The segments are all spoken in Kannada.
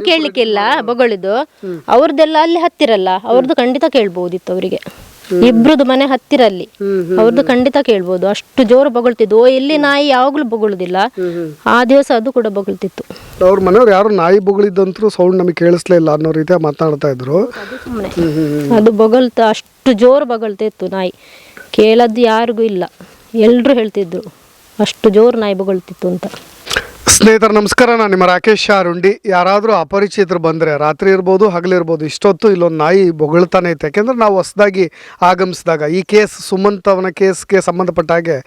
ಕೇಳಲಿಕ್ಕಿಲ್ಲ ಬೊಗಳಿದ್ದು. ಅವ್ರದ್ದೆಲ್ಲ ಅಲ್ಲಿ ಹತ್ತಿರಲ್ಲ, ಅವ್ರದ್ದು ಖಂಡಿತ ಕೇಳ್ಬೋದಿತ್ತು ಅವರಿಗೆ. ಇಬ್ರದ್ದು ಮನೆ ಹತ್ತಿರ ಅಲ್ಲಿ, ಅವ್ರದ್ದು ಖಂಡಿತ ಕೇಳ್ಬೋದು. ಅಷ್ಟು ಜೋರು ಬೊಗಳ್ತಿದ್ದು. ಇಲ್ಲಿ ನಾಯಿ ಯಾವಾಗ್ಲೂ ಬೊಗಳುದಿಲ್ಲ, ಆ ದಿವಸ ಅದು ಕೂಡ ಬೊಗಳ್ತಿತ್ತು. ಅವ್ರ ಮನೆಯವ್ರು ಯಾರು ನಾಯಿ ಬೊಗಳಿದ್ದಂತೂ ಸೌಂಡ್ ನಮಗೆ ಕೇಳಿಸ್ಲೇ ಇಲ್ಲ ಅನ್ನೋ ರೀತಿ ಮಾತನಾಡ್ತಾ ಇದ್ರು. ಅದು ಬೊಗಳ್ತಾ ಅಷ್ಟು ಜೋರು ಬೊಗಳ್ತಿತ್ತು ನಾಯಿ. ಕೇಳದ್ದು ಯಾರಿಗೂ ಇಲ್ಲ, ಎಲ್ರು ಹೇಳ್ತಿದ್ರು ಅಷ್ಟು ಜೋರು ನಾಯಿ ಬೊಗಳ್ತಿತ್ತು ಅಂತ. ಸ್ನೇಹಿತರೆ ನಮಸ್ಕಾರ, ನಾನು ನಿಮ್ಮ ರಾಕೇಶ್ ಶಾರುಂಡಿ. ಯಾರಾದರೂ ಅಪರಿಚಿತರು ಬಂದರೆ ರಾತ್ರಿ ಇರ್ಬೋದು ಹಗಲಿರ್ಬೋದು, ಇಷ್ಟೊತ್ತು ಇಲ್ಲೊಂದು ನಾಯಿ ಬೊಗಳ್ತಾನೆ ಇತ್ತು. ಯಾಕೆಂದರೆ ನಾವು ಹೊಸದಾಗಿ ಆಗಮಿಸಿದಾಗ ಈ ಕೇಸ್ ಸುಮಂತ್ ಅವನ ಕೇಸ್ಗೆ ಸಂಬಂಧಪಟ್ಟ ಹಾಗೆ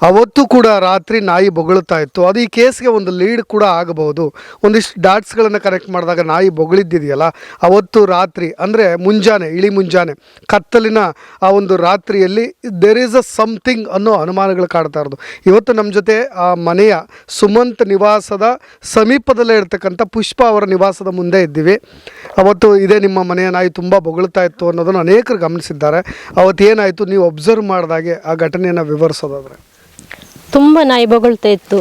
ಅವತ್ತು ಕೂಡ ರಾತ್ರಿ ನಾಯಿ ಬೊಗಳುತ್ತಾ ಇತ್ತು. ಅದು ಈ ಕೇಸ್ಗೆ ಒಂದು ಲೀಡ್ ಕೂಡ ಆಗಬಹುದು. ಒಂದಿಷ್ಟು ಡಾಟ್ಸ್ಗಳನ್ನು ಕನೆಕ್ಟ್ ಮಾಡಿದಾಗ ನಾಯಿ ಬೊಗಳಿದ್ದಿದೆಯಲ್ಲ, ಅವತ್ತು ರಾತ್ರಿ ಅಂದರೆ ಮುಂಜಾನೆ, ಇಳಿ ಮುಂಜಾನೆ ಕತ್ತಲಿನ ಆ ಒಂದು ರಾತ್ರಿಯಲ್ಲಿ ದೇರ್ ಈಸ್ ಅ ಸಮಥಿಂಗ್ ಅನ್ನೋ ಅನುಮಾನಗಳು ಕಾಡ್ತಾ ಇರೋದು. ಇವತ್ತು ನಮ್ಮ ಜೊತೆ ಆ ಮನೆಯ ಸುಮಂತ್ ನಿವಾಸದ ಸಮೀಪದಲ್ಲೇ ಇರ್ತಕ್ಕಂಥ ಪುಷ್ಪ ಅವರ ನಿವಾಸದ ಮುಂದೆ ಇದ್ದೀವಿ. ಅವತ್ತು ಇದೇ ನಿಮ್ಮ ಮನೆಯ ನಾಯಿ ತುಂಬ ಬೊಗಳ್ತಾ ಇತ್ತು ಅನ್ನೋದನ್ನು ಅನೇಕರು ಗಮನಿಸಿದ್ದಾರೆ. ಅವತ್ತು ಏನಾಯಿತು, ನೀವು ಅಬ್ಸರ್ವ್ ಮಾಡಿದಾಗೆ ಆ ಘಟನೆಯನ್ನು ವಿವರಿಸೋದಾದರೆ? ತುಂಬಾ ನಾಯಿ ಬೊಗಳ್ತಾ ಇತ್ತು.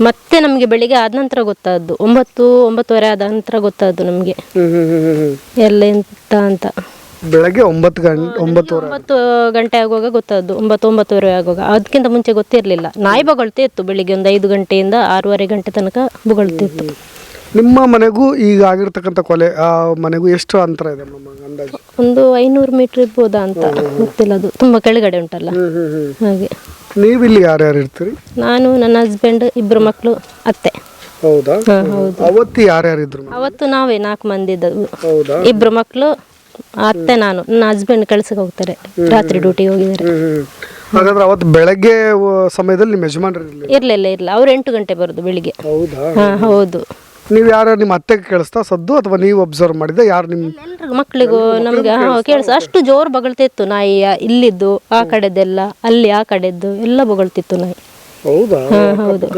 ಮತ್ತೆ ನಮ್ಗೆ ಬೆಳಿಗ್ಗೆ ಆದ ನಂತರ ಗೊತ್ತಾದ್ದು, 9-9:30 ಆದ ನಂತರ ಗೊತ್ತಾದ್ದು ನಮ್ಗೆ ಎಲ್ಲ ಎಂತ ಅಂತ. ಬೆಳಗ್ಗೆ 9 ಗಂಟೆ ಆಗುವಾಗ ಗೊತ್ತಾದ್ದು, 9-9:30 ಆಗುವಾಗ. ಅದಕ್ಕಿಂತ ಮುಂಚೆ ಗೊತ್ತಿರ್ಲಿಲ್ಲ. ನಾಯಿ ಬೊಗಳ್ತಾ ಇತ್ತು ಬೆಳಿಗ್ಗೆ ಒಂದು 5 ಗಂಟೆಯಿಂದ 6:30 ಗಂಟೆ ತನಕ ಬೊಗಳ್ತಿತ್ತು. ನಿಮ್ಮ ಮನೆಗೂ ಈಗ ಆಗಿರ್ತಕ್ಕಂಥ ಕೊಲೆ ಆ ಮನೆಗೂ ಎಷ್ಟು ಅಂತರ ಇದೆ ಅಂದಾಜು? ಒಂದು 500 ಮೀಟರ್ ಇರ್ಬೋದಾ ಅಂತ ಗೊತ್ತಿಲ್ಲ, ಅದು ತುಂಬಾ ಕೆಳಗಡೆ ಉಂಟಲ್ಲ ಹಾಗೆ. ನೀವಿಲ್ಲಿ ಯಾರ್ಯಾರು ಇರ್ತೀರಿ? ನಾನು, ನನ್ನ ಹಸ್ಬೆಂಡ್, 2 ಮಕ್ಕಳು, ಅತ್ತೆ. ಹೌದಾ? ಹೌದು. ಅವತ್ತು ಯಾರ್ಯಾರಿದ್ರು? ಅವತ್ತು ನಾವೇ 4 ಮಂದಿ ಇದ್ದದ್ದು. ಹೌದಾ? 2 ಮಕ್ಕಳು, ಅತ್ತೆ, ನಾನು. ನನ್ನ ಹಸ್ಬೆಂಡ್ ಕೆಲ್ಸಕ್ಕೆ ಹೋಗ್ತಾರೆ, ರಾತ್ರಿ ಡ್ಯೂಟಿಗೆ ಹೋಗಿದ್ದಾರೆ. ಹಾಗಾದ್ರೆ ಅವತ್ತು ಬೆಳಗ್ಗೆ ಸಮಯದಲ್ಲಿ ನಿಮ್ಮ ಯಜಮಾನರು ಇರ್ಲಿಲ್ಲ, ಅವ್ರು 8 ಗಂಟೆ ಬರೋದು ಬೆಳಿಗ್ಗೆ. ಹೌದಾ? ಹೌದು. ನೀವು ಯಾರು ನಿಮ್ಮ ಅತ್ತೆಗೆ ಕೇಳಿಸ್ತಾ ಸದ್ದು, ಅಥವಾ ನೀವು ಅಬ್ಸರ್ವ್ ಮಾಡಿದ? ಯಾರು ನಿಮ್ಮ ಎಲ್ರಿಗೂ ಮಕ್ಕಳಿಗೂ ನಮ್ಗೆ ಕೇಳಿಸ ಅಷ್ಟು ಜೋರು ಬೊಗಳ್ತಿತ್ತು ನಾಯಿ. ಇಲ್ಲಿದ್ದು ಆ ಕಡೆದೆಲ್ಲ, ಅಲ್ಲಿ ಆ ಕಡೆದ್ದು ಎಲ್ಲ ಬೊಗಳ್ತಿತ್ತು ನಾಯಿ. ಹೌದಾ? ಹೌದು.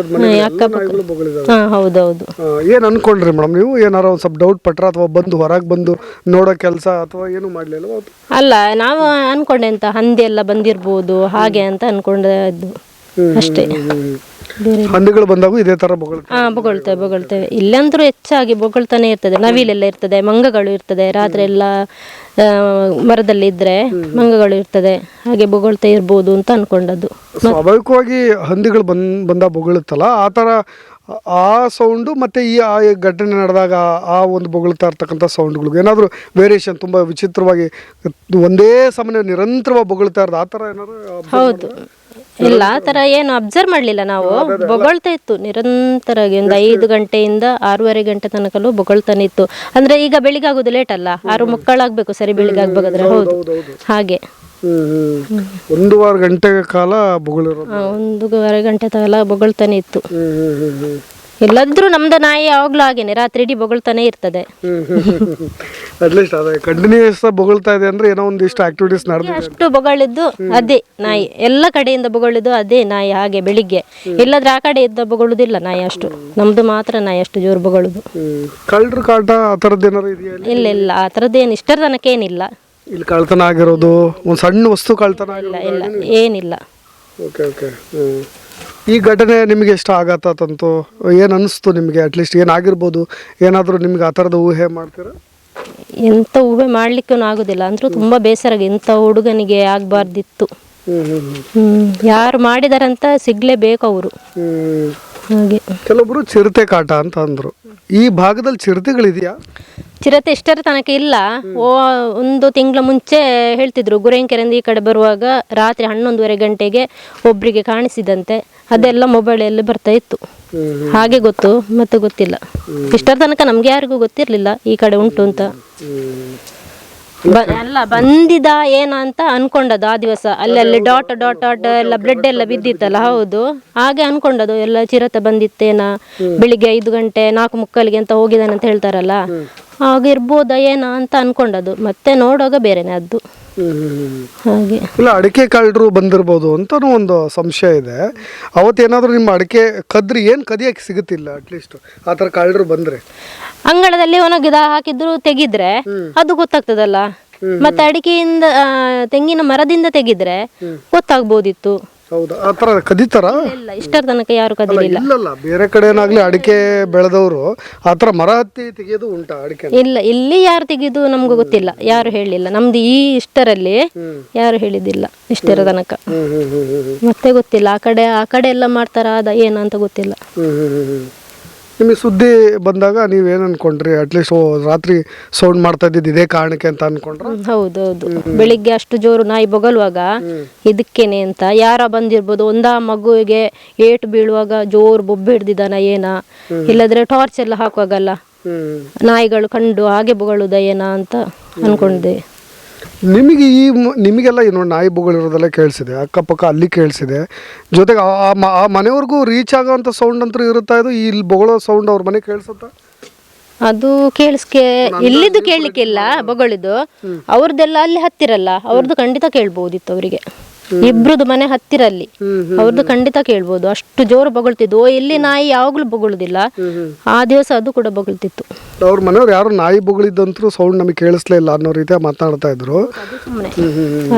ಹೌದೌದು. ಏನ್ ಅನ್ಕೊಂಡ್ರಿ ಮೇಡಮ್ ನೀವು? ಏನಾರ ಒಂದ್ ಸ್ವಲ್ಪ ಡೌಟ್ ಪಟ್ರ, ಅಥವಾ ಬಂದು ಹೊರಗೆ ಬಂದು ನೋಡೋ ಕೆಲಸ ಅಥವಾ ಏನು ಮಾಡ್ಲಿಲ್ಲ? ಅಲ್ಲ, ನಾವು ಅನ್ಕೊಂಡೆ ಅಂತ ಹಂದಿ ಎಲ್ಲ ಬಂದಿರ್ಬೋದು ಹಾಗೆ ಅಂತ ಅನ್ಕೊಂಡದ್ದು ಅಷ್ಟೇ. ಹಂದಿಗಳು ಬಂದಾಗೂ ಇದೇ ತರ ಬೊಗಳ್ತೇವೆ. ಇಲ್ಲಂತೂ ಹೆಚ್ಚಾಗಿ ಬೊಗಳ್ತಾನೆ ಇರ್ತದೆ. ನವಿಲೆಲ್ಲ ಇರ್ತದೆ, ಮಂಗಗಳು ಇರ್ತದೆ. ರಾತ್ರಿ ಎಲ್ಲ ಮರದಲ್ಲಿ ಇದ್ರೆ ಮಂಗಗಳು ಇರ್ತದೆ, ಹಾಗೆ ಬೊಗಳ್ತಾ ಇರ್ಬೋದು ಅಂತ ಅನ್ಕೊಂಡದ್ದು. ಸ್ವಾಭಾವಿಕವಾಗಿ ಹಂದಿಗಳು ಬಂದ ಬೊಗಳುತ್ತಲ್ಲ, ಆ ತರ ಆ ಸೌಂಡು ಮತ್ತೆ ಈ ಘಟನೆ ನಡೆದಾಗ ಆ ಒಂದು ಬೊಗಳ್ತಾ ಇರ್ತಕ್ಕಂಥ ಸೌಂಡ್ಗಳು ಏನಾದರೂ ವೇರಿಯೇಷನ್, ತುಂಬಾ ವಿಚಿತ್ರವಾಗಿ ಒಂದೇ ಸಮಯ ನಿರಂತರವಾಗಿ ಬೊಗಳ್ತಾ ಇರೋದು, ಆ ತರ ಏನಾದ್ರು? ಹೌದು, ಇಲ್ಲ ಆ ತರ ಏನು ಅಬ್ಸರ್ವ್ ಮಾಡ್ಲಿಲ್ಲ ನಾವು. ಬೊಗಳ್ತಾ ಇತ್ತು ನಿರಂತರವಾಗಿ. ಒಂದು 5 ಗಂಟೆಯಿಂದ 6:30 ಗಂಟೆ ತನಕಲ್ಲೂ ಬೊಗಳ್ತಾನೆ ಇತ್ತು. ಅಂದ್ರೆ ಈಗ ಬೆಳಿಗ್ಗೆ ಆಗೋದು ಲೇಟ್ ಅಲ್ಲ, 6:45 ಸರಿ ಬೆಳಿಗ್ಗೆ ಆಗ್ಬೇಕಾದ್ರೆ. ಹೌದು, ಹಾಗೆ 1.5 ಗಂಟೆ ಕಾಲ ಬೊಗಳಿರೋದು. 1.5 ಗಂಟೆ ಕಾಲ ಬೊಗಳ್ತಾನೆ ಇತ್ತು. ಎಲ್ಲಾದ್ರೂ ನಮ್ದು ನಾಯಿ ಯಾವಾಗ್ಲೂ ಹಾಗೇನೆ, ರಾತ್ರಿ ಇಡೀ ಬೊಗಳ್ತಾನೆ ಇರ್ತದೆ. ಅಟ್ಲೀಸ್ಟ್ ಅದೇ ಕಂಟಿನ್ಯೂಸ್ ಬೊಗಳ್ತಾ ಇದೆ ಅಂದ್ರೆ ಏನೋ ಒಂದಿಷ್ಟು ಆಕ್ಟಿವಿಟೀಸ್ ನಡೆದಿದೆ. ಅಷ್ಟು ಬೊಗಳಿದ್ದು ಅದೇ ನಾಯಿ, ಎಲ್ಲ ಕಡೆಯಿಂದ ಬೊಗಳಿದ್ದು ಅದೇ ನಾಯಿ. ಹಾಗೆ ಬೆಳಿಗ್ಗೆ ಇಲ್ಲದ್ರೆ ಆ ಕಡೆ ಇದ್ದ ಬೊಗಳುದಿಲ್ಲ ನಾಯಿ ಅಷ್ಟು. ನಮ್ದು ಮಾತ್ರ ನಾಯಿ ಅಷ್ಟು ಜೋರು ಬೊಗಳುದು. ಕಳ್ಳರ ಕಾಟ ಆ ಥರದ್ದು ಏನಾರು ಇದೆಯಾ? ಇಲ್ಲ, ಆ ಥರದ್ದೇನು ಇಷ್ಟರ ತನಕ ಏನಿಲ್ಲ. ಇಲ್ಲಿ ಕಳ್ತನ ಆಗಿರೋದು, ಒಂದು ಸಣ್ಣ ವಸ್ತು ಕಳ್ತನ ಇಲ್ಲ, ಏನಿಲ್ಲ. ಓಕೆ. ಈ ಘಟನೆ ನಿಮಗೆ ಎಷ್ಟು ಆಘಾತ ತಂತು? ಏನು ಅನಿಸ್ತು ನಿಮಗೆ? ಅಟ್ಲೀಸ್ಟ್ ಏನಾಗಿರ್ಬೋದು? ಏನಾದರೂ ನಿಮ್ಗೆ ಆ ಥರದ ಊಹೆ ಮಾಡ್ತೀರಾ? ಎಂತ ಊಹೆ ಮಾಡ್ಲಿಕ್ಕೂ ಆಗುದಿಲ್ಲ. ಅಂದ್ರೂ ತುಂಬಾ ಬೇಸರ. ಎಂತ ಹುಡುಗನಿಗೆ ಆಗ್ಬಾರ್ದಿತ್ತು. ಯಾರು ಮಾಡಿದಾರಂತ ಸಿಗ್ಲೇಬೇಕು ಅವರು. ಹಾಗೆ ಕೆಲವೊಬ್ರು ಚಿರತೆ ಕಾಟ ಅಂತ ಅಂದ್ರು. ಈ ಭಾಗದಲ್ಲಿ ಚಿರತೆಗಳಿದೆಯಾ? ಚಿರತೆ ಇಷ್ಟರ ತನಕ ಇಲ್ಲ. 1 ತಿಂಗಳ ಮುಂಚೆ ಹೇಳ್ತಿದ್ರು, ಗುರೇಂಕೆರೆಯಿಂದ ಈ ಕಡೆ ಬರುವಾಗ ರಾತ್ರಿ 11:30 ಗಂಟೆಗೆ ಒಬ್ರಿಗೆ ಕಾಣಿಸಿದಂತೆ. ಅದೆಲ್ಲ ಮೊಬೈಲಲ್ಲಿ ಬರ್ತಾ ಇತ್ತು. ಹಾಗೆ ಗೊತ್ತು, ಮತ್ತೆ ಗೊತ್ತಿಲ್ಲ. ಇಷ್ಟರ ತನಕ ನಮ್ಗೆ ಯಾರಿಗೂ ಗೊತ್ತಿರ್ಲಿಲ್ಲ ಈ ಕಡೆ ಉಂಟು ಅಂತ. ಅಲ್ಲ, ಬಂದಿದ ಏನ ಅಂತ ಅನ್ಕೊಂಡದ್ದು ಆ ದಿವಸ. ಅಲ್ಲಿ ಡಾಟ್ ಎಲ್ಲ ಬ್ಲಡ್ ಎಲ್ಲ ಬಿದ್ದಿತ್ತಲ್ಲ. ಹೌದು, ಹಾಗೆ ಅನ್ಕೊಂಡದ್ದು ಎಲ್ಲ ಚಿರತೆ ಬಂದಿತ್ತೇನ. ಬೆಳಿಗ್ಗೆ 5 ಗಂಟೆ 4:45 ಅಂತ ಹೋಗಿದ್ದಾನೆ ಅಂತ ಹೇಳ್ತಾರಲ್ಲ, ಆಗಿರ್ಬೋದ ಏನ ಅಂತ ಅನ್ಕೊಂಡದ್ದು. ಮತ್ತೆ ನೋಡುವಾಗ ಬೇರೆನೆ ಅದು. ಹಾಗೆ ಇಲ್ಲ, ಅಡಿಕೆ ಕಳ್ಳರು ಬಂದಿರ್ಬೋದು ಅಂತಾನು ಒಂದು ಸಂಶಯ ಇದೆ. ಅವತ್ತೇನಾದ್ರೂ ನಿಮ್ಮ ಅಡಿಕೆ ಕದ್ರಿ ಏನು ಕದಿಯಕ್ಕೆ ಸಿಗುತ್ತಿಲ್ಲ? ಅಟ್ಲೀಸ್ಟ್ ಆ ಥರ ಕಳ್ಳರು ಬಂದ್ರೆ ಅಂಗಳದಲ್ಲಿ ಒಣಗಿದ ಹಾಕಿದ್ರು ತೆಗಿದ್ರೆ ಅದು ಗೊತ್ತಾಗ್ತದಲ್ಲ. ಮತ್ತೆ ಅಡಿಕೆಯಿಂದ ತೆಂಗಿನ ಮರದಿಂದ ತೆಗಿದ್ರೆ ಗೊತ್ತಾಗ್ಬೋದಿತ್ತು. ಹೌದಾ? ಆ ಥರ ಕದೀತಾರ? ಇಲ್ಲ, ಇಷ್ಟರ ತನಕ ಯಾರು ಕದಿಲಿಲ್ಲ. ಇಲ್ಲಲ್ಲ, ಬೇರೆ ಕಡೆನಾಗ್ಲಿ ಅಡಿಕೆ ಬೆಳೆದವರು ಆ ಥರ ಮರ ಹತ್ತಿ ತೆಗೆಯೋದು ಉಂಟಾ ಅಡಿಕೆ? ಇಲ್ಲ, ಇಲ್ಲಿ ಯಾರು ತೆಗೆದು ನಮ್ಗೂ ಗೊತ್ತಿಲ್ಲ, ಯಾರು ಹೇಳಿಲ್ಲ. ನಮ್ದು ಈ ಇಷ್ಟರಲ್ಲಿ ಯಾರು ಹೇಳಿದ್ದಿಲ್ಲ ಇಷ್ಟರ ತನಕ. ಮತ್ತೆ ಗೊತ್ತಿಲ್ಲ, ಆ ಕಡೆ ಎಲ್ಲ ಮಾಡ್ತಾರ ಅದ ಏನಂತ ಗೊತ್ತಿಲ್ಲ. ನಿಮಗೆ ಸುದ್ದಿ ಬಂದಾಗ ನೀವೇನು ಅನ್ಕೊಂಡ್ರಿ? ಅಟ್ಲೀಸ್ಟ್ ರಾತ್ರಿ ಸೌಂಡ್ ಮಾಡ್ತಾ ಇದ್ದಿದ್ದು ಇದೇ ಕಾರಣಕ್ಕೆ ಅಂತ ಅನ್ಕೊಂಡ್ರ? ಹೌದೌದು, ಬೆಳಿಗ್ಗೆ ಅಷ್ಟು ಜೋರು ನಾಯಿ ಬೊಗಲುವಾಗ ಇದಕ್ಕೇನೆ ಅಂತ ಯಾರ ಬಂದಿರ್ಬೋದು. ಒಂದಾ ಮಗುವಿಗೆ ಏಟು ಬೀಳುವಾಗ ಜೋರು ಬೊಬ್ಬೆ ಹಿಡ್ದಿದ್ದಾನ ಏನ, ಇಲ್ಲದ್ರೆ ಟಾರ್ಚ್ ಎಲ್ಲ ಹಾಕುವಾಗಲ್ಲ ನಾಯಿಗಳು ಕಂಡು ಹಾಗೆ ಬೊಗಳುದ ಏನ ಅಂತ ಅನ್ಕೊಂಡೆ. ನಿಮಗೆ ನಿಮಗೆಲ್ಲ ನೋಡಿ ನಾಯಿ ಬೊಗಳಿರೋದೆಲ್ಲ ಕೇಳಿಸಿದೆ, ಅಕ್ಕಪಕ್ಕ ಅಲ್ಲಿ ಕೇಳಿಸಿದೆ, ಜೊತೆಗೆ ಆ ಮನೆಯವ್ರಿಗೂ ರೀಚ್ ಆಗೋವಂಥ ಸೌಂಡ್ ಅಂತೂ ಇರುತ್ತಾ? ಇದು ಇಲ್ಲಿ ಬೊಗಳೋ ಸೌಂಡ್ ಅವ್ರ ಮನೆ ಕೇಳಿಸುತ್ತಾ? ಅದು ಇಲ್ಲಿದ್ದು ಕೇಳಲಿಕ್ಕಿಲ್ಲ, ಬೊಗಳಿದ್ದು ಅವ್ರದ್ದೆಲ್ಲ ಅಲ್ಲಿ ಹತ್ತಿರಲ್ಲ, ಅವ್ರದ್ದು ಖಂಡಿತ ಕೇಳ್ಬೋದಿತ್ತು ಅವರಿಗೆ. ಇಬ್ರದ್ದು ಮನೆ ಹತ್ತಿರ ಅಲ್ಲಿ, ಅವ್ರದ್ದು ಖಂಡಿತ ಕೇಳ್ಬೋದು. ಅಷ್ಟು ಜೋರು ಬೊಗಳ್ತಿದ್ವು. ಇಲ್ಲಿ ನಾಯಿ ಯಾವಾಗ್ಲೂ ಬೊಗಳುದಿಲ್ಲ, ಆ ದಿವಸ ಅದು ಕೂಡ ಬೊಗಳ್ತಿತ್ತು. ಅವ್ರ ಮನೆಯವ್ರು ಯಾರು ನಾಯಿ ಬೊಗಳಿದ್ದಂತೂ ಸೌಂಡ್ ನಮಗೆ ಕೇಳಿಸ್ಲೇ ಇಲ್ಲ ಅನ್ನೋ ರೀತಿ ಮಾತನಾಡ್ತಾ ಇದ್ರು.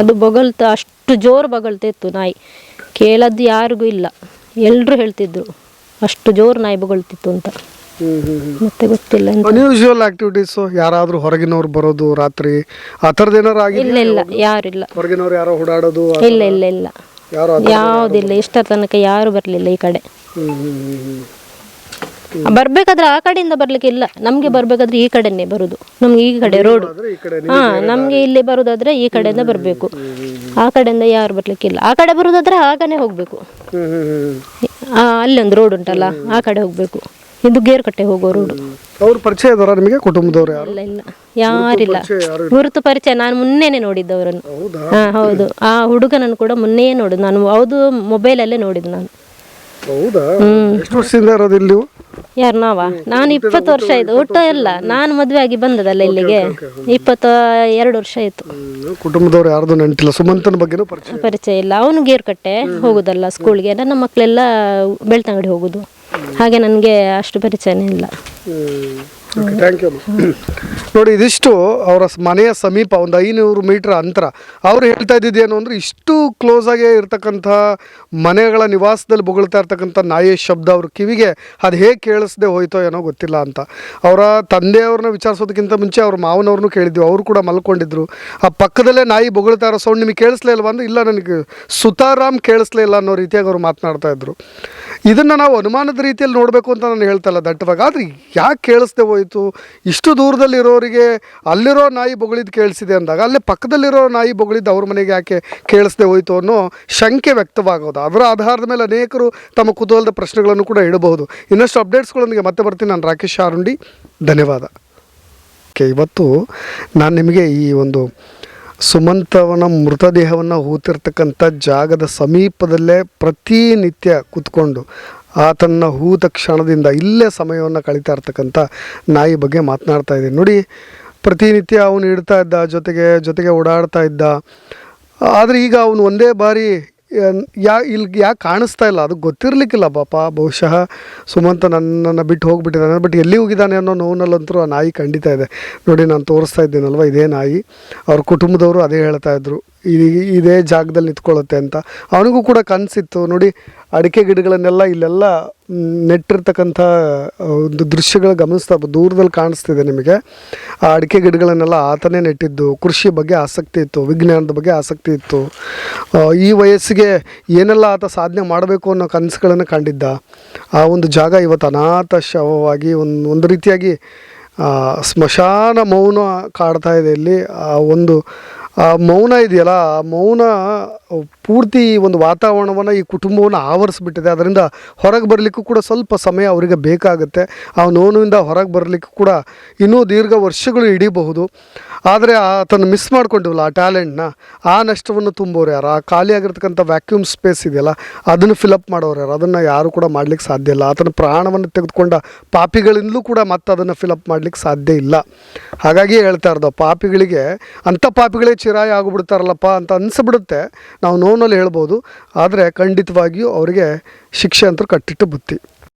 ಅದು ಬೊಗಳ್ತಾ ಅಷ್ಟು ಜೋರು ಬೊಗಳ್ತಿತ್ತು ನಾಯಿ, ಕೇಳದ್ದು ಯಾರಿಗೂ ಇಲ್ಲ. ಎಲ್ರು ಹೇಳ್ತಿದ್ರು ಅಷ್ಟು ಜೋರು ನಾಯಿ ಬೊಗಳ್ತಿತ್ತು ಅಂತ. ಮತ್ತೆ ಗೊತ್ತಿಲ್ಲ. ಅನ್ಯೂಶುವಲ್ ಆಕ್ಟಿವಿಟೀಸ್ ಯಾರಾದ್ರೂ ಹೊರಗಿನವ್ರು ಬರೋದು ರಾತ್ರಿ ಆ ಥರದ್ದು ಏನಾರು ಆಗಿದೆ? ಇಲ್ಲ ಇಲ್ಲ, ಯಾರಿಲ್ಲ. ಹೊರಗಿನವ್ರು ಯಾರೋ ಓಡಾಡೋದು? ಇಲ್ಲ ಇಲ್ಲ ಇಲ್ಲ, ಯಾವುದಿಲ್ಲ. ಇಷ್ಟ ತನಕ ಯಾರು ಬರ್ಲಿಲ್ಲ ಈ ಕಡೆ. ಬರ್ಬೇಕಾದ್ರೆ ಆ ಕಡೆಯಿಂದ ಬರ್ಲಿಕ್ಕೆ ಇಲ್ಲ, ನಮ್ಗೆ ಬರ್ಬೇಕಾದ್ರೆ ಈ ಕಡೆನೆ ಬರುದು. ನಮ್ಗೆ ಈ ಕಡೆ ರೋಡ್, ನಮ್ಗೆ ಇಲ್ಲಿ ಬರುದಾದ್ರೆ ಈ ಕಡೆಯಿಂದ ಬರ್ಬೇಕು, ಆ ಕಡೆಯಿಂದ ಯಾರು ಬರ್ಲಿಕ್ಕಿಲ್ಲ. ಆ ಕಡೆ ಬರುದಾದ್ರೆ ಆಗನೆ ಹೋಗ್ಬೇಕು, ಅಲ್ಲಿ ಒಂದು ರೋಡ್ ಉಂಟಲ್ಲ ಆ ಕಡೆ ಹೋಗ್ಬೇಕು. ಇದು ಗೇರ್ಕಟ್ಟೆ ಹೋಗೋ ರೋಡ್. ಅವ್ರ ಪರಿಚಯ ಇದಾರ ನಿಮಗೆ? ಕುಟುಂಬದವ್ರು ಯಾರು? ಇಲ್ಲ ಇಲ್ಲ, ಯಾರಿಲ್ಲ. ಗುರುತು ಪರಿಚಯ ನಾನು ಮುನ್ನೆನೆ ನೋಡಿದ್ದವರನ್ನು. ಹೌದು, ಆ ಹುಡುಗನನ್ನು ಕೂಡ ಮುನ್ನೆಯೇ ನೋಡಿದ್ ನಾನು. ಹೌದು, ಮೊಬೈಲಲ್ಲೇ ನೋಡಿದ್ ನಾನು. ಹೌದಾ? ಎಷ್ಟು ವರ್ಷದಿಂದ ಇರೋದು ಇಲ್ಲಿ? ಯಾರು ನಾನು 20 ವರ್ಷ ಆಯ್ತು. ಊಟ ಎಲ್ಲ ನಾನು ಮದುವೆ ಆಗಿ ಬಂದದಲ್ಲ ಇಲ್ಲಿಗೆ, 22 ವರ್ಷ ಆಯ್ತು. ಕುಟುಂಬದವ್ರು ಯಾರ್ದು ನೆಂಟಿಲ್ಲ? ಸುಮಂತನ ಬಗ್ಗೆ ಪರಿಚಯ ಇಲ್ಲ. ಅವನು ಗೇರ್ಕಟ್ಟೆ ಹೋಗುದಲ್ಲ ಸ್ಕೂಲ್ಗೆ, ನನ್ನ ಮಕ್ಕಳೆಲ್ಲ ಬೆಳ್ತಂಗಡಿ ಹೋಗುದು, ಹಾಗೆ ನನಗೆ ಅಷ್ಟು ಪರಿಚಯನೇ ಇಲ್ಲ. Thank you. ನೋಡಿ, ಇದಿಷ್ಟು ಅವರ ಮನೆಯ ಸಮೀಪ ಒಂದು 500 ಮೀಟರ್ ಅಂತರ. ಅವ್ರು ಹೇಳ್ತಾ ಇದ್ದಿದ್ದೇನು ಅಂದರೆ, ಇಷ್ಟು ಕ್ಲೋಸ್ ಆಗಿ ಇರ್ತಕ್ಕಂಥ ಮನೆಗಳ ನಿವಾಸದಲ್ಲಿ ಬೊಗಳ್ತಾ ಇರ್ತಕ್ಕಂಥ ನಾಯಿಯ ಶಬ್ದ ಅವ್ರ ಕಿವಿಗೆ ಅದು ಹೇಗೆ ಕೇಳಿಸ್ದೆ ಹೋಯ್ತೋ ಏನೋ ಗೊತ್ತಿಲ್ಲ ಅಂತ. ಅವರ ತಂದೆಯವ್ರನ್ನ ವಿಚಾರಿಸೋದಕ್ಕಿಂತ ಮುಂಚೆ ಅವ್ರ ಮಾವನವ್ರನ್ನೂ ಕೇಳಿದ್ವಿ, ಅವರು ಕೂಡ ಮಲ್ಕೊಂಡಿದ್ರು. ಆ ಪಕ್ಕದಲ್ಲೇ ನಾಯಿ ಬೊಗಳ್ತಾ ಇರೋ ಸೌಂಡ್ ನಿಮಗೆ ಕೇಳಿಸ್ಲೇ ಇಲ್ವಾ ಅಂದರೆ, ಇಲ್ಲ ನನಗೆ ಸುತಾರಾಮ್ ಕೇಳಿಸ್ಲೇ ಇಲ್ಲ ಅನ್ನೋ ರೀತಿಯಾಗಿ ಅವ್ರು ಮಾತನಾಡ್ತಾ ಇದ್ರು. ಇದನ್ನು ನಾವು ಅನುಮಾನದ ರೀತಿಯಲ್ಲಿ ನೋಡಬೇಕು ಅಂತ ನಾನು ಹೇಳ್ತಾ ಇಲ್ಲ ದಟ್ಟವಾಗಿ, ಆದರೆ ಯಾಕೆ ಕೇಳಿಸ್ದೆ ಹೋಯಿತು? ಇಷ್ಟು ದೂರದಲ್ಲಿರೋರಿಗೆ ಅಲ್ಲಿರೋ ನಾಯಿ ಬೊಗಳಿದ್ದು ಕೇಳಿಸಿದೆ ಅಂದಾಗ, ಅಲ್ಲೇ ಪಕ್ಕದಲ್ಲಿರೋ ನಾಯಿ ಬೊಗಳಿದ್ದು ಅವ್ರ ಮನೆಗೆ ಯಾಕೆ ಕೇಳಿಸ್ದೆ ಹೋಯಿತು ಅನ್ನೋ ಶಂಕೆ ವ್ಯಕ್ತವಾಗೋದು. ಅದರ ಆಧಾರದ ಮೇಲೆ ಅನೇಕರು ತಮ್ಮ ಕುತೂಹಲದ ಪ್ರಶ್ನೆಗಳನ್ನು ಕೂಡ ಇಡಬಹುದು. ಇನ್ನಷ್ಟು ಅಪ್ಡೇಟ್ಸ್ಗಳೊಂದಿಗೆ ಮತ್ತೆ ಬರ್ತೀನಿ. ನಾನು ರಾಕೇಶ್ ಆರುಂಡಿ, ಧನ್ಯವಾದ. ಇವತ್ತು ನಾನು ನಿಮಗೆ ಈ ಒಂದು ಸುಮಂತವನ ಮೃತದೇಹವನ್ನು ಹೂತಿರ್ತಕ್ಕಂಥ ಜಾಗದ ಸಮೀಪದಲ್ಲೇ ಪ್ರತಿನಿತ್ಯ ಕೂತ್ಕೊಂಡು ಆತನ ಹೂತ ಕ್ಷಣದಿಂದ ಇಲ್ಲೇ ಸಮಯವನ್ನು ಕಳೀತಾ ಇರ್ತಕ್ಕಂಥ ನಾಯಿ ಬಗ್ಗೆ ಮಾತನಾಡ್ತಾ ಇದ್ದೀನಿ. ನೋಡಿ, ಪ್ರತಿನಿತ್ಯ ಅವನು ಇಡ್ತಾ ಇದ್ದ, ಜೊತೆಗೆ ಓಡಾಡ್ತಾ ಇದ್ದ. ಆದರೆ ಈಗ ಅವನು ಒಂದೇ ಬಾರಿ ಯಾಕೆ ಕಾಣಿಸ್ತಾ ಇಲ್ಲ ಅದು ಗೊತ್ತಿರಲಿಕ್ಕಿಲ್ಲ ಪಾಪ. ಬಹುಶಃ ಸುಮಂತ ನನ್ನನ್ನು ಬಿಟ್ಟು ಹೋಗಿಬಿಟ್ಟಿದ್ದಾನೆ, ಬಟ್ ಎಲ್ಲಿ ಹೋಗಿದ್ದಾನೆ ಅನ್ನೋ ನೋವಿನಲ್ಲಂತರೂ ಆ ನಾಯಿ ಖಂಡಿತ ಇದೆ. ನೋಡಿ, ನಾನು ತೋರಿಸ್ತಾ ಇದ್ದೀನಲ್ವ, ಇದೇ ನಾಯಿ. ಅವ್ರ ಕುಟುಂಬದವರು ಅದೇ ಹೇಳ್ತಾಯಿದ್ರು, ಇದೇ ಜಾಗದಲ್ಲಿ ನಿಂತ್ಕೊಳ್ಳುತ್ತೆ ಅಂತ. ಅವನಿಗೂ ಕೂಡ ಕನಸಿತ್ತು. ನೋಡಿ, ಅಡಿಕೆ ಗಿಡಗಳನ್ನೆಲ್ಲ ಇಲ್ಲೆಲ್ಲ ನೆಟ್ಟಿರ್ತಕ್ಕಂಥ ಒಂದು ದೃಶ್ಯಗಳು ಗಮನಿಸ್ತಾ ದೂರದಲ್ಲಿ ಕಾಣಿಸ್ತಿದೆ ನಿಮಗೆ. ಆ ಅಡಿಕೆ ಗಿಡಗಳನ್ನೆಲ್ಲ ಆತನೇ ನೆಟ್ಟಿದ್ದು. ಕೃಷಿ ಬಗ್ಗೆ ಆಸಕ್ತಿ ಇತ್ತು, ವಿಜ್ಞಾನದ ಬಗ್ಗೆ ಆಸಕ್ತಿ ಇತ್ತು. ಈ ವಯಸ್ಸಿಗೆ ಏನೆಲ್ಲ ಆತ ಸಾಧನೆ ಮಾಡಬೇಕು ಅನ್ನೋ ಕನಸುಗಳನ್ನು ಕಂಡಿದ್ದ. ಆ ಒಂದು ಜಾಗ ಇವತ್ತು ಅನಾಥ ಶವವಾಗಿ ಒಂದು ರೀತಿಯಾಗಿ ಸ್ಮಶಾನ ಮೌನ ಕಾಡ್ತಾ ಇದೆ ಇಲ್ಲಿ. ಆ ಮೌನ ಇದೆಯಲ್ಲ, ಆ ಮೌನ ಪೂರ್ತಿ ಒಂದು ವಾತಾವರಣವನ್ನು, ಈ ಕುಟುಂಬವನ್ನು ಆವರಿಸ್ಬಿಟ್ಟಿದೆ. ಅದರಿಂದ ಹೊರಗೆ ಬರಲಿಕ್ಕೂ ಕೂಡ ಸ್ವಲ್ಪ ಸಮಯ ಅವರಿಗೆ ಬೇಕಾಗುತ್ತೆ. ಆ ನೋವಿನಿಂದ ಹೊರಗೆ ಬರಲಿಕ್ಕೂ ಕೂಡ ಇನ್ನೂ ದೀರ್ಘ ವರ್ಷಗಳು ಹಿಡಿಬಹುದು. ಆದರೆ ಆತನ್ನು ಮಿಸ್ ಮಾಡ್ಕೊಂಡಿವಲ್ಲ, ಆ ಟ್ಯಾಲೆಂಟ್ನ, ಆ ನಷ್ಟವನ್ನು ತುಂಬೋರು ಯಾರು? ಆ ಖಾಲಿಯಾಗಿರ್ತಕ್ಕಂಥ ವ್ಯಾಕ್ಯೂಮ್ ಸ್ಪೇಸ್ ಇದೆಯಲ್ಲ, ಅದನ್ನು ಫಿಲಪ್ ಮಾಡೋರು ಯಾರು? ಅದನ್ನು ಯಾರು ಕೂಡ ಮಾಡಲಿಕ್ಕೆ ಸಾಧ್ಯ ಇಲ್ಲ. ಆತನ ಪ್ರಾಣವನ್ನು ತೆಗೆದುಕೊಂಡ ಪಾಪಿಗಳಿಂದಲೂ ಕೂಡ ಮತ್ತೆ ಅದನ್ನು ಫಿಲಪ್ ಮಾಡಲಿಕ್ಕೆ ಸಾಧ್ಯ ಇಲ್ಲ. ಹಾಗಾಗಿ ಹೇಳ್ತಾ ಇರೋದು, ಪಾಪಿಗಳಿಗೆ, ಅಂಥ ಪಾಪಿಗಳೇ ಚಿರಾಯಿ ಆಗಿಬಿಡ್ತಾರಲ್ಲಪ್ಪ ಅಂತ ಅನಿಸ್ಬಿಡುತ್ತೆ. ನಾವು ನೋವಿನಲ್ಲಿ ಹೇಳ್ಬೋದು, ಆದರೆ ಖಂಡಿತವಾಗಿಯೂ ಅವರಿಗೆ ಶಿಕ್ಷೆ ಅಂತೂ ಕಟ್ಟಿಟ್ಟು ಬುತ್ತಿ.